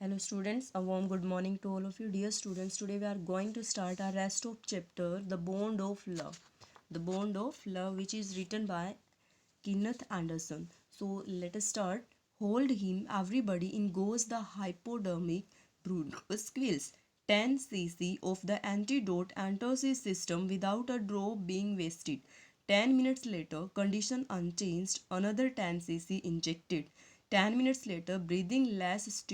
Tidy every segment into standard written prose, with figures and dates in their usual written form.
Hello students, a warm good morning to all of you. Dear students, today we are going to start our rest of chapter, The Bond of Love. The Bond of Love, which is written by Kenneth Anderson. So let us start. Hold him, everybody. In goes the hypodermic Bruno squeals. 10 cc of the antidote enters his system without a drop being wasted. 10 minutes later, condition unchanged, another 10 cc injected. 10 minutes later, breathing less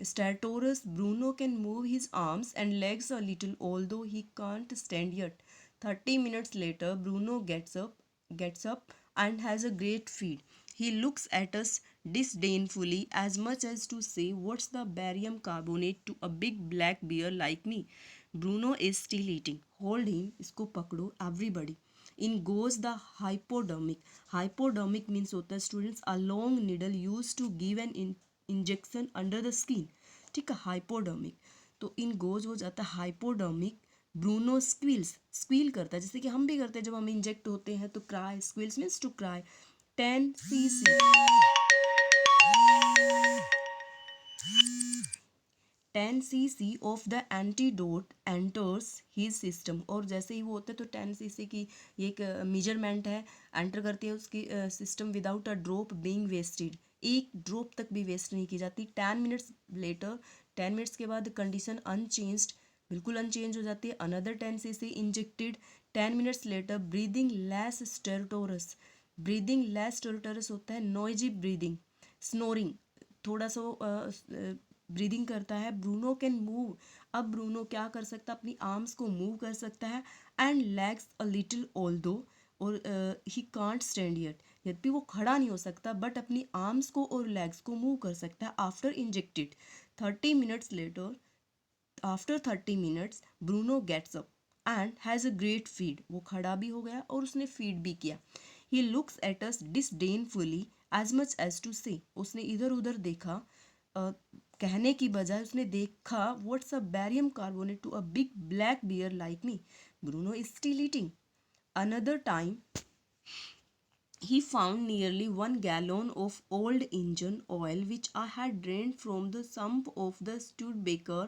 stertorous, Bruno can move his arms and legs a little, although he can't stand yet. 30 minutes later, Bruno gets up and has a great feed. He looks at us disdainfully, as much as to say, "What's the barium carbonate to a big black bear like me?" Bruno is still eating. Hold him, इसको पकड़ो, everybody. In goes the hypodermic. Hypodermic means होता है students a long needle used to give an injection under the skin. ठीक है, hypodermic. तो इन goes हो जाता है हाइपोडर्मिक. ब्रूनो स्क्वील करता है, जैसे कि हम भी करते हैं जब हम इंजेक्ट होते हैं तो cry. Squeals means to cry. 10 cc 10 cc of the antidote enters his system. और जैसे ही वो होता है तो 10 cc की ये एक मेजरमेंट है, एंटर करती है उसकी system without a drop being wasted. एक ड्रॉप तक भी वेस्ट नहीं की जाती. 10 मिनट्स लेटर, 10 मिनट्स के बाद कंडीशन अनचेंज्ड, बिल्कुल अनचेंज हो जाती है. Another 10 cc injected. 10 minutes later, breathing less stertorous. Breathing less stertorous होता है नॉइजी ब्रीदिंग, स्नोरिंग, थोड़ा सा ब्रीदिंग करता है. Bruno can move. अब ब्रूनो क्या कर सकता है, अपनी आर्म्स को मूव कर सकता है. And legs a little although, और ही कांट स्टैंड येट, यद्यपि वो खड़ा नहीं हो सकता बट अपनी आर्म्स को और लेग्स को मूव कर सकता है. After injected 30 minutes later, after 30 minutes Bruno gets up and has a great feed. वो खड़ा भी हो गया और उसने फीड भी किया. He looks at us disdainfully as much as to say, उसने इधर उधर देखा, कहने की बजाय उसने देखा, what's a barium carbonate to a big black bear like me. Bruno is still eating. Another time he found nearly 1 gallon of old engine oil which I had drained from the sump of the Studebaker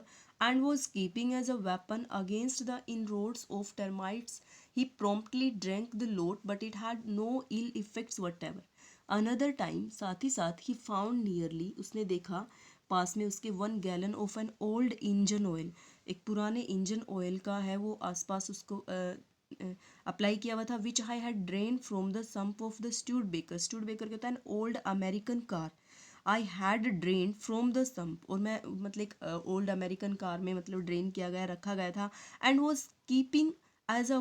and was keeping as a weapon against the inroads of termites. He promptly drank the lot, but it had no ill effects whatever. Another time, साथ ही साथ, he found nearly, उसने देखा पास में उसके 1 gallon of an old engine oil, एक पुराने engine oil का है वो आसपास उसको अप्लाई किया हुआ था. Which I had drained from the sump of the Studebaker. Studebaker क्या होता है, old American car. I had drained from the sump, और मैं मतलब एक ओल्ड अमेरिकन कार में मतलब ड्रेन किया गया, रखा गया था. And was keeping as a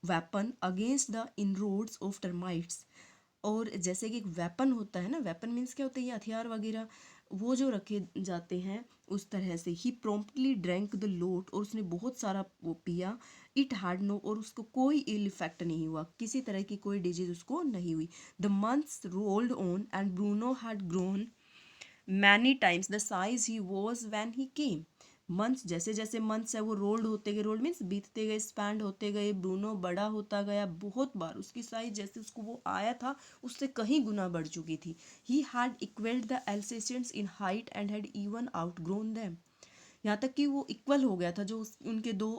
weapon against the inroads of termites. और जैसे कि एक वेपन होता है ना, वेपन मीन्स क्या होता है, ये हथियार वगैरह वो जो रखे जाते हैं उस तरह से. ही प्रॉम्प्टली ड्रैंक द लोट, और उसने बहुत सारा वो पिया. इट हैड नो, और उसको कोई इल इफेक्ट नहीं हुआ, किसी तरह की कोई डिजीज उसको नहीं हुई. The months rolled on and Bruno had grown many times the size he was when he came. Months, जैसे जैसे मंथ्स है वो रोल्ड होते गए, रोल्ड मीन्स बीतते गए, स्पैंड होते गए. ब्रूनो बड़ा होता गया बहुत बार. उसकी साइज जैसे उसको वो आया था उससे कहीं गुना बढ़ चुकी थी. He had equalled the Alsatians in height and had even outgrown them. यहाँ तक कि वो इक्वल हो गया था, जो उनके दो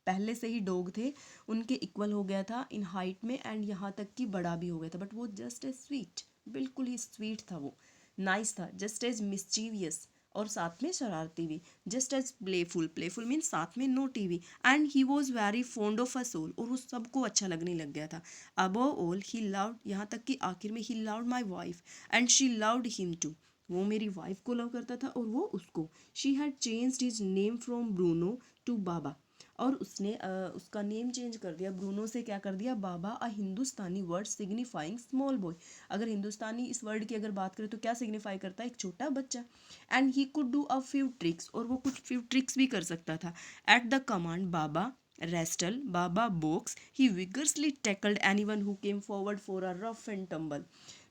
पहले से ही डॉग थे उनके इक्वल हो गया था इन हाइट में, एंड यहाँ तक कि बड़ा भी हो गया था. बट वो जस्ट एज स्वीट, बिल्कुल ही स्वीट था वो, नाइस था. जस्ट एज मिस्चीवियस, और साथ में शरारती भी. Just as playful, playful mean साथ में नोटी भी. And he was very fond of a soul, और वो सबको अच्छा लगने लग गया था. अबव ऑल ही लव्ड, यहाँ तक कि आखिर में, he loved my wife and she loved him too. वो मेरी वाइफ को लव करता था और वो उसको. She had changed his name from Bruno to Baba, और उसने उसका नेम चेंज कर दिया, ब्रूनो से क्या कर दिया, बाबा. अ हिंदुस्तानी वर्ड सिग्निफाइंग स्मॉल बॉय. अगर हिंदुस्तानी इस वर्ड की अगर बात करें तो क्या सिग्निफाई करता है, एक छोटा बच्चा. And he could do a few tricks, और वो कुछ फ्यू ट्रिक्स भी कर सकता था. At the command Baba wrestle, Baba box, he vigorously tackled anyone who came forward for a rough and tumble.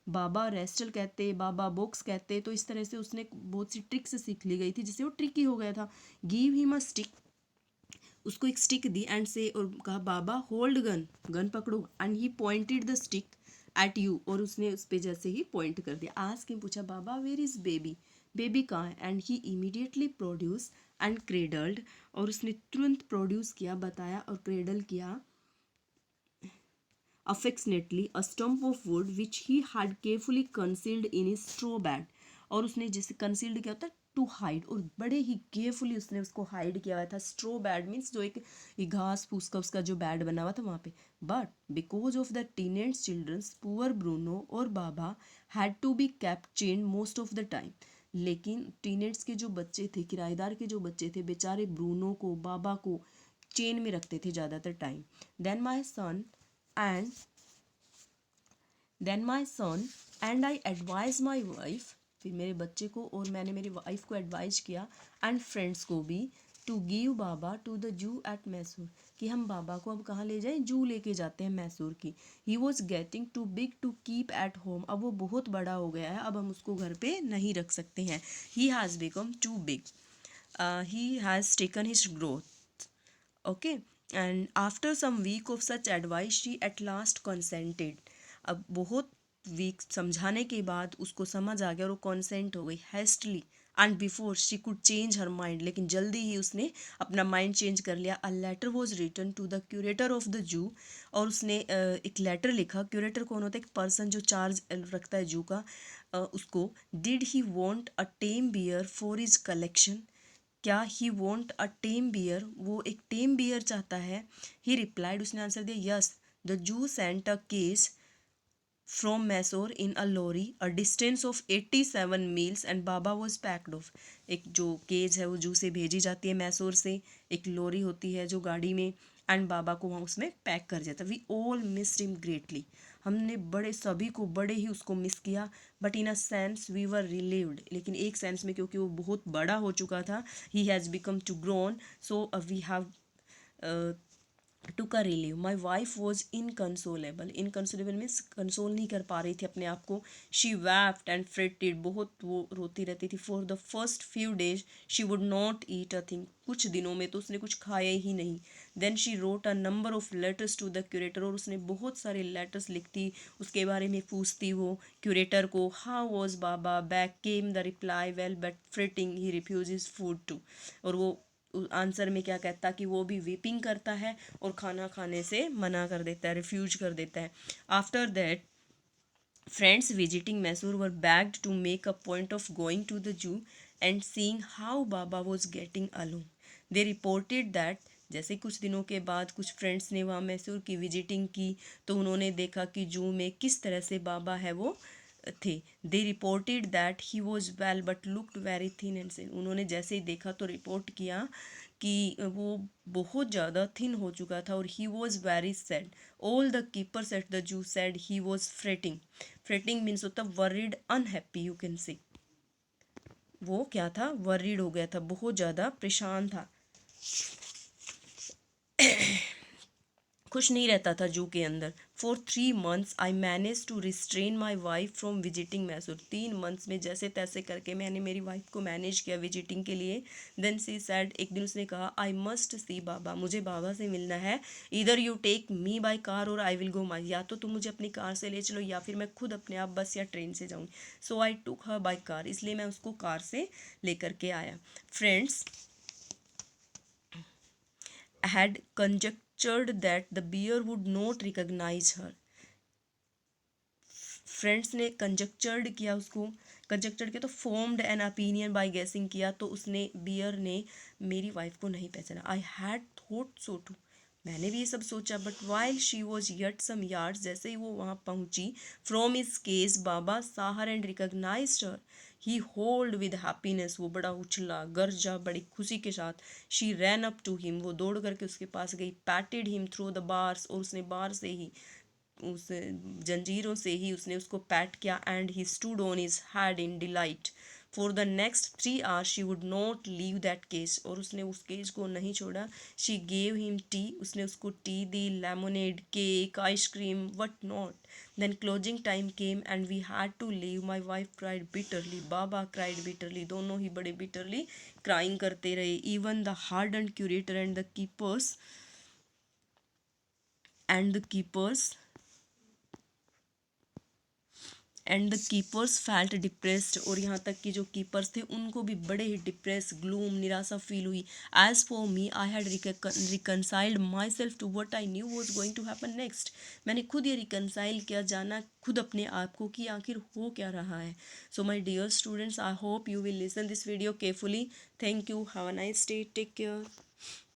Baba wrestle कहते, बाबा बोक्स कहते, तो इस तरह से उसने बहुत सी ट्रिक्स सीख ली गई थी जिससे वो ट्रिकी हो गया था. गिव हिम अ स्टिक, उसको एक स्टिक दी एंड से, और कहा बाबा होल्ड गन, गन पकड़ो. And he pointed the stick at you, और उसने उस पर जैसे ही पॉइंट कर दिया. आज के पूछा बाबा वेयर इज बेबी, बेबी कहाँ है, and he immediately produce and cradled, और उसने तुरंत प्रोड्यूस किया, बताया और क्रेडल किया affectionately a stump of wood which he had carefully concealed in his straw bed, और उसने जैसे कंसील्ड किया होता है टू हाइड, और बड़े ही केयरफुली उसने उसको हाइड किया हुआ था। स्ट्रो बैड मीन्स जो एक घास फूस का उसका जो बैड बना हुआ था वहाँ पे। But because of the teenage children's poor Bruno और Baba had to be kept chained most of the time, लेकिन टीनेज के जो बच्चे थे, किराएदार के जो बच्चे थे, बेचारे ब्रूनो को बाबा को चेन में रखते थे ज़्यादातर time. Then my son and then my son and I advise my wife, फिर मेरे बच्चे को और मैंने मेरी वाइफ को एडवाइज किया, एंड फ्रेंड्स को भी, to give Baba to the zoo at Mysore, कि हम बाबा को अब कहाँ ले जाएं, जू लेके जाते हैं मैसूर की। He was getting too big to keep at home, अब वो बहुत बड़ा हो गया है, अब हम उसको घर पे नहीं रख सकते हैं। He has become too big, he has taken his growth, okay. And after some week of such advice she at last consented, अब बहुत वीक समझाने के बाद उसको समझ आ गया और वो कॉन्सेंट हो गई hastily, and before she could change her mind, लेकिन जल्दी ही उसने अपना माइंड चेंज कर लिया। A letter was written to the curator of the zoo, और उसने एक लेटर लिखा। क्यूरेटर कौन होता है, एक पर्सन जो चार्ज रखता है जू का, उसको। Did he want a tame bear for his collection, क्या he want a tame beer, वो एक टेम बियर चाहता है। ही रिप्लाइड, उसने आंसर दिया, yes the zoo sent a cage from Mysore in a lorry a distance of 87 miles and Baba was packed off, एक जो cage है वो जू से भेजी जाती है मैसूर से, एक लॉरी होती है जो गाड़ी में, एंड बाबा को वहाँ उसमें पैक कर जाता है। We all missed him greatly, हमने बड़े सभी को बड़े ही उसको मिस किया। But in a sense we were relieved, लेकिन एक सेंस में क्योंकि वो बहुत बड़ा हो चुका था, he has become too grown, so we have took a relieve. My wife was inconsolable, inconsolable means console नहीं कर पा रही थी अपने आप को। शी वैप्ड एंड फ्रेटेड, बहुत वो रोती रहती थी। For the first few days she would not eat a thing, कुछ दिनों में तो उसने कुछ खाया ही नहीं। Then she wrote a number of letters to the curator, और उसने बहुत सारे लेटर्स लिखती, उसके बारे में पूछती वो क्यूरेटर को। How was Baba, back came the reply, well but fretting he refuse food too, और वो आंसर में क्या कहता कि वो भी वीपिंग करता है और खाना खाने से मना कर देता है, रिफ्यूज कर देता है। After that friends visiting Mysore were begged to make a point of going to the zoo and seeing how Baba was getting along. They reported that जैसे कुछ दिनों के बाद कुछ फ्रेंड्स ने वहाँ मैसूर की विजिटिंग की, तो उन्होंने देखा कि जू में किस तरह से बाबा है वो थे। They reported that he was well but looked very thin and sin, उन्होंने जैसे ही देखा तो रिपोर्ट किया कि वो बहुत ज़्यादा थिन हो चुका था, और ही was very sad. All the keepers at the zoo sad he was fretting, fretting means होता वर्रिड अनहैप्पी, यू कैन से। वो क्या था, वर्रिड हो गया था, बहुत ज़्यादा परेशान था, खुश नहीं रहता था जू के अंदर। For 3 months I manage to restrain my wife from visiting Mysore, 3 months में जैसे तैसे करके मैंने मेरी वाइफ को मैनेज किया विजिटिंग के लिए। देन सी सैड, एक दिन उसने कहा, आई मस्ट सी बाबा, मुझे बाबा से मिलना है। इधर you take me by car और आई विल गो माई, या तो तुम मुझे अपनी कार से ले चलो या फिर मैं खुद अपने आप बस या ट्रेन से जाऊँगी। सो आई टुक हर बाई कार, इसलिए मैं उसको कार से लेकर के आया। Friends had conjectured that the bear would not recognize her, friends ने कंजक्चर्ड किया, उसको कंजक्चर्ड किया तो फॉर्म्ड एन ओपिनियन बाय गेसिंग किया, तो उसने बियर ने मेरी वाइफ को नहीं पहचाना। I had thought so too, मैंने भी ये सब सोचा। But while she was yet some yards, जैसे ही वो वहाँ पहुँची, from his cage Baba saw her and recognized her. He howled with happiness, वो बड़ा उछला गरजा बड़ी खुशी के साथ। She ran up to him, वो दौड़ करके उसके पास गई। Patted him through the bars, और उसने बार से ही, उस जंजीरों से ही उसने उसको पैट किया। And he stood on his head in delight. For the next 3 hours she would not leave that cage, और उसने उस केज को नहीं छोड़ा। शी गेव हिम टी, उसने उसको टी दी, lemonade, cake, ice cream, what not. Then closing time came and we had to leave. My wife cried bitterly, Baba cried bitterly, दोनों ही बड़े बिटरली क्राइंग करते रहे। Even the hard and curator and the keepers and the keepers felt depressed, और यहाँ तक कि जो कीपर्स थे उनको भी बड़े ही डिप्रेस, ग्लूम, निराशा फील हुई. As for me I had reconciled myself to what I knew was going to happen next. मैंने खुद ये रिकनसाइल किया, जाना खुद अपने आप को कि आखिर हो क्या रहा है. So my dear students, I hope you will listen this video carefully. Thank you, have a nice day, take care.